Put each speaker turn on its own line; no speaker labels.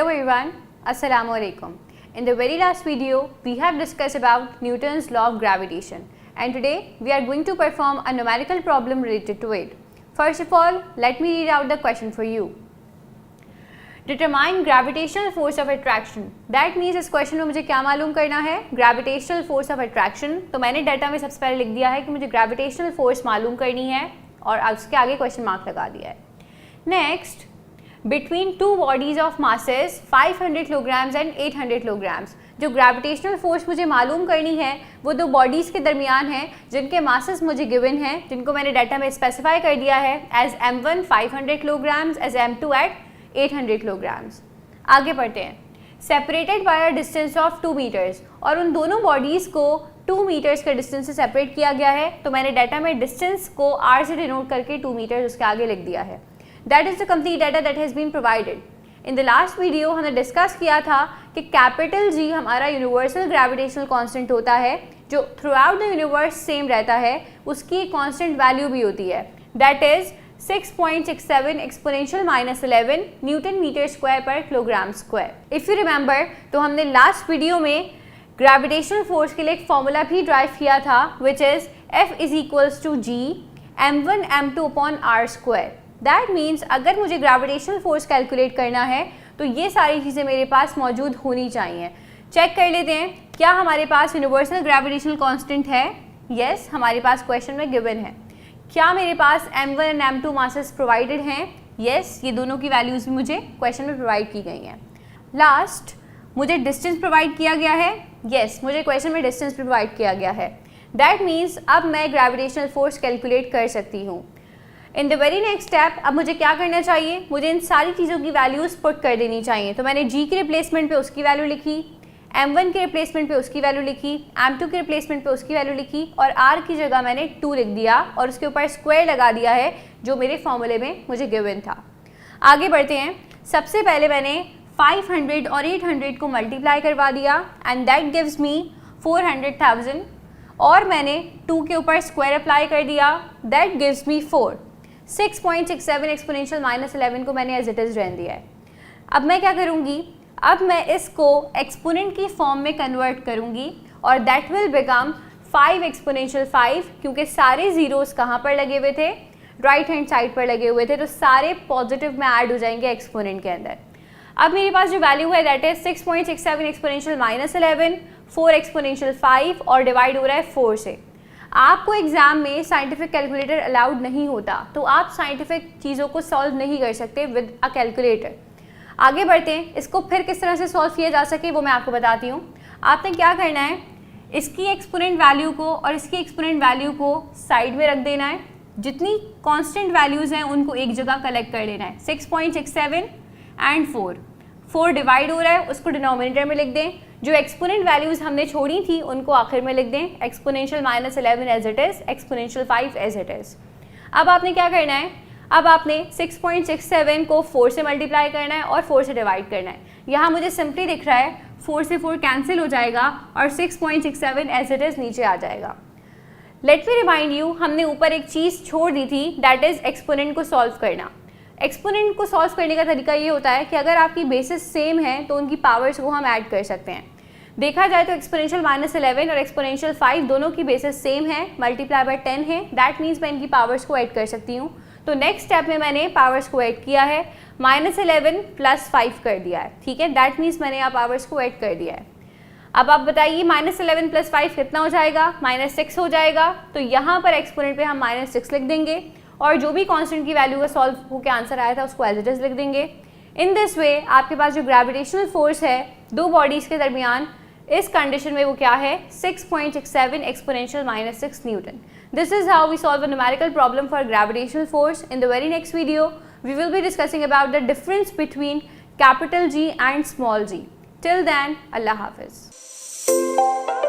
Hello everyone, Assalamu alaikum. In the very last video, we have discussed about Newton's law of gravitation, and today we are going to perform a numerical problem related to it. First of all, let me read out the question for you. Determine gravitational force of attraction. That means इस question में मुझे क्या मालूम करना है? Gravitational force of attraction. तो मैंने data में सबसे पहले लिख दिया है कि मुझे gravitational force मालूम करनी है और उसके आगे क्वेश्चन मार्क लगा दिया है. Next, between two bodies of masses 500 kilograms and 800 kilograms. जो ग्रेविटेशनल फोर्स मुझे मालूम करनी है वो दो बॉडीज के दरमियान है जिनके मासेस मुझे गिवन है, जिनको मैंने डाटा में स्पेसिफाई कर दिया है as m1 500 kilograms, as m2 at 800 kilograms. आगे पढ़ते हैं. Separated by a distance of 2 metres, और उन दोनों बॉडीज़ को 2 मीटर्स के डिस्टेंस से सेपरेट किया गया है. तो मैंने डाटा में डिस्टेंस को r से डिनोट करके 2 मीटर्स उसके आगे लिख दिया है. That is the complete data that has been provided. In the last video हमने डिस्कस किया था कि कैपिटल G हमारा यूनिवर्सल ग्रेविटेशनल कांस्टेंट होता है जो throughout the universe same रहता है, उसकी एक कांस्टेंट वैल्यू भी होती है. That is 6.67 exponential -11 newton metre square पर kilogram square. If you remember तो हमने लास्ट वीडियो में ग्रेविटेशनल फोर्स के लिए एक फॉर्मूला भी ड्राइव किया था which is F is equals to G m1 m2 upon r square. That means अगर मुझे ग्रेविटेशनल फोर्स कैलकुलेट करना है तो ये सारी चीज़ें मेरे पास मौजूद होनी चाहिए. चेक कर लेते हैं क्या हमारे पास यूनिवर्सल ग्रेविटेशनल कांस्टेंट है. यस, हमारे पास क्वेश्चन में गिवन है. क्या मेरे पास m1 and m2 masses provided हैं. यस, ये दोनों की वैल्यूज़ भी मुझे क्वेश्चन में प्रोवाइड की गई हैं. लास्ट, मुझे डिस्टेंस प्रोवाइड किया गया है. यस, मुझे क्वेश्चन में डिस्टेंस प्रोवाइड किया गया है. दैट मीन्स अब मैं ग्रेविटेशनल फोर्स कैलकुलेट कर सकती हूँ. इन द वेरी नेक्स्ट स्टेप अब मुझे क्या करना चाहिए, मुझे इन सारी चीज़ों की वैल्यूज़ पुट कर देनी चाहिए. तो मैंने G के रिप्लेसमेंट पे उसकी वैल्यू लिखी, m1 के रिप्लेसमेंट पे उसकी वैल्यू लिखी, m2 के रिप्लेसमेंट पे उसकी वैल्यू लिखी और r की जगह मैंने 2 लिख दिया और उसके ऊपर स्क्वायर लगा दिया है जो मेरे फॉर्मूले में मुझे गिवन था. आगे बढ़ते हैं. सबसे पहले मैंने 500 और 800 को मल्टीप्लाई करवा दिया एंड दैट गिव्स मी 400,000 और मैंने 2 के ऊपर स्क्वायर अप्लाई कर दिया, दैट गिव्स मी 4. 6.67 एक्सपोनेंशियल -11 को मैंने एज इट इज़ रहने दिया है. अब मैं क्या करूँगी, अब मैं इसको एक्सपोनेंट की फॉर्म में कन्वर्ट करूँगी और दैट विल बिकम 5 एक्सपोनेंशियल 5, क्योंकि सारे ज़ीरोज़ कहाँ पर लगे हुए थे, राइट हैंड साइड पर लगे हुए थे, तो सारे पॉजिटिव में ऐड हो जाएंगे एक्सपोनेंट के अंदर. अब मेरे पास जो वैल्यू है दैट इज 6.67 एक्सपोनेंशियल -11, 4 एक्सपोनेंशियल 5 और डिवाइड हो रहा है 4 से. आपको एग्जाम में साइंटिफिक कैलकुलेटर अलाउड नहीं होता, तो आप साइंटिफिक चीज़ों को सॉल्व नहीं कर सकते विद अ कैलकुलेटर. आगे बढ़ते हैं. इसको फिर किस तरह से सॉल्व किया जा सके वो मैं आपको बताती हूँ. आपने क्या करना है, इसकी एक्सपोनेंट वैल्यू को और इसकी एक्सपोनेंट वैल्यू को साइड में रख देना है. जितनी कांस्टेंट वैल्यूज़ हैं उनको एक जगह कलेक्ट कर लेना है. 6.67 एंड 4 डिवाइड हो रहा है, उसको डिनोमिनेटर में लिख दें. जो एक्सपोनेंट वैल्यूज़ हमने छोड़ी थी उनको आखिर में लिख दें. Exponential -11 as it is, exponential 5 as it is. अब आपने क्या करना है, अब आपने 6.67 को 4 से मल्टीप्लाई करना है और 4 से डिवाइड करना है. यहाँ मुझे सिंपली दिख रहा है 4 से 4 कैंसिल हो जाएगा और 6.67 एज इट इज़ नीचे आ जाएगा. लेट मी रिमाइंड यू, हमने ऊपर एक चीज़ छोड़ दी थी दैट इज़ एक्सपोनेंट को सॉल्व करना. एक्सपोनेंट को सॉल्व करने का तरीका ये होता है कि अगर आपकी बेसिस सेम है तो उनकी पावर्स को हम ऐड कर सकते हैं. देखा जाए तो एक्सपोनेंशियल -11 और एक्सपोनेंशियल 5 दोनों की बेसिस सेम है, मल्टीप्लाई बाय 10 है. दैट मीन्स मैं इनकी पावर्स को ऐड कर सकती हूँ. तो नेक्स्ट स्टेप में मैंने पावर्स को ऐड किया है, -11 + 5 कर दिया है. ठीक है, दैट मीन्स मैंने यहाँ पावर्स को ऐड कर दिया है. अब आप बताइए -11 + 5 कितना हो जाएगा, -6 हो जाएगा. तो यहाँ पर एक्सपोनेंट पे हम -6 लिख देंगे और जो भी कांस्टेंट की वैल्यू का सॉल्व होकर आंसर आया था उसको एज इट इज़ लिख देंगे. इन दिस वे आपके पास जो ग्रेविटेशनल फोर्स है दो बॉडीज़ के दरमियान इस कंडीशन में वो क्या है, 6.67 exponential -6 newton. This is how we solve a numerical problem for gravitational force. In the very next video we will be discussing about the difference between capital G and small g. Till then, अल्लाह हाफिज़.